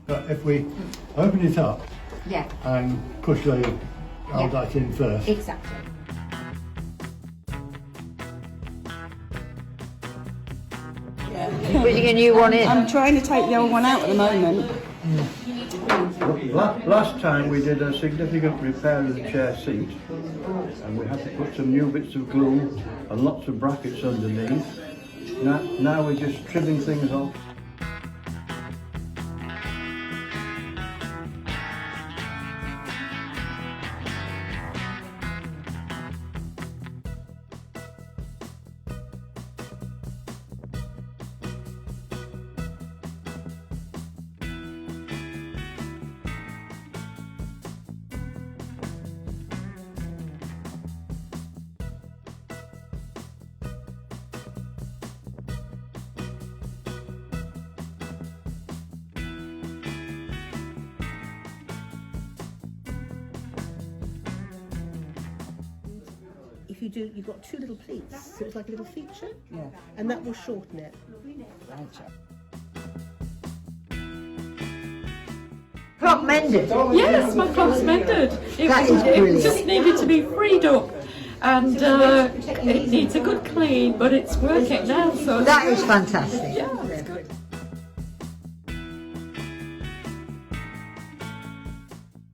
But if we open it up and push the aldite in first. Exactly. Putting a new one in. I'm trying to take the old one out at the moment. Last time we did a significant repair of the chair seat, and we had to put some new bits of glue and lots of brackets underneath. Now we're just trimming things off. If you do, you've got two little pleats, so it's like a little feature, and that will shorten it. Clock mended. Yes, my clock's mended. It just needed to be freed up, and it needs a good clean, but it's working now. So That is fantastic. yeah, it's good.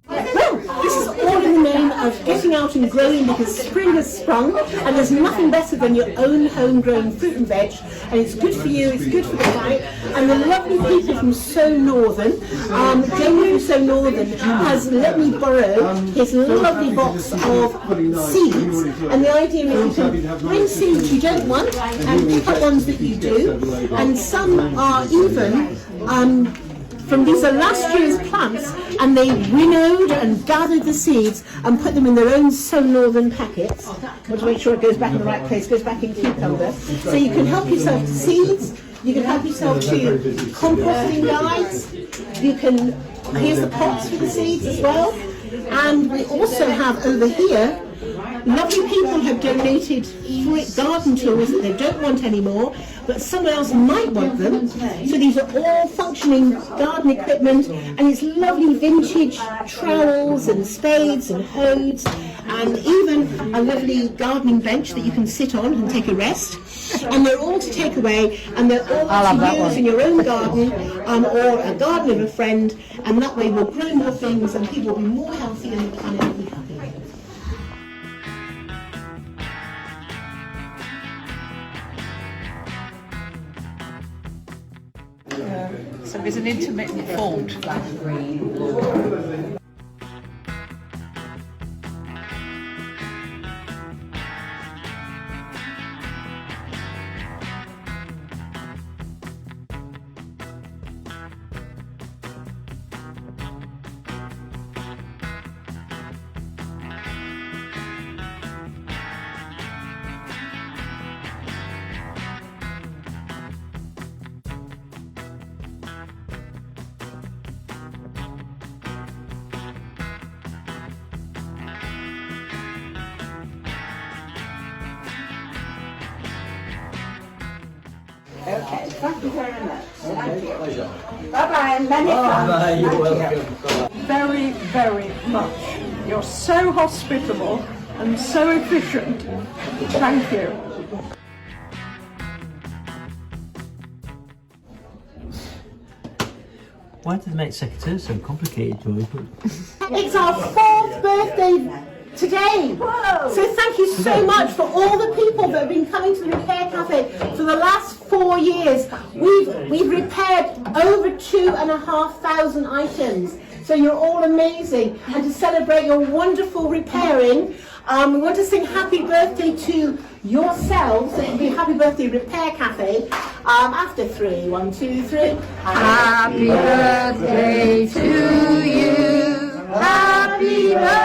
Well, this is all in the name of getting out and growing, because spring has sprung and there's nothing better than your own homegrown fruit and veg, and it's good for you, it's good for the diet. And the lovely people from So Northern, Jamie from So Northern has let me borrow his lovely box of seeds, and the idea is you can bring seeds you don't want and pick up ones that you do, and some are even from these are last year's plants, and they winnowed and gathered the seeds and put them in their own So Northern packets. I want to make sure it goes back in the right place, goes back in cucumber. So you can help yourself to seeds, you can help yourself to composting guides, you can, here's the pots for the seeds as well. And we also have over here, lovely people have donated garden tools that they don't want anymore, but someone else might want them. So these are all functioning garden equipment, and it's lovely vintage trowels and spades and hoes, and even a lovely gardening bench that you can sit on and take a rest. And they're all to take away, and they're all to use in your own garden, or a garden of a friend, and that way we'll grow more things and people will be more healthy and the planet will be happy. So there's an intermittent fault. Okay, thank you very much. Thank you. Bye-bye, and many thanks. You're welcome. Very, very much. You're so hospitable and so efficient. Thank you. Why did they make secretaries so complicated, Joy? It's our 4th birthday today. Whoa. So thank you so much for all the people that have been coming to the Repair Cafe for the last 4 years. We've repaired over 2,500 items. So you're all amazing. And to celebrate your wonderful repairing, we want to sing happy birthday to yourselves. So it'll be Happy Birthday Repair Cafe after 3. 1, 2, 3. Happy birthday to you. Happy birthday.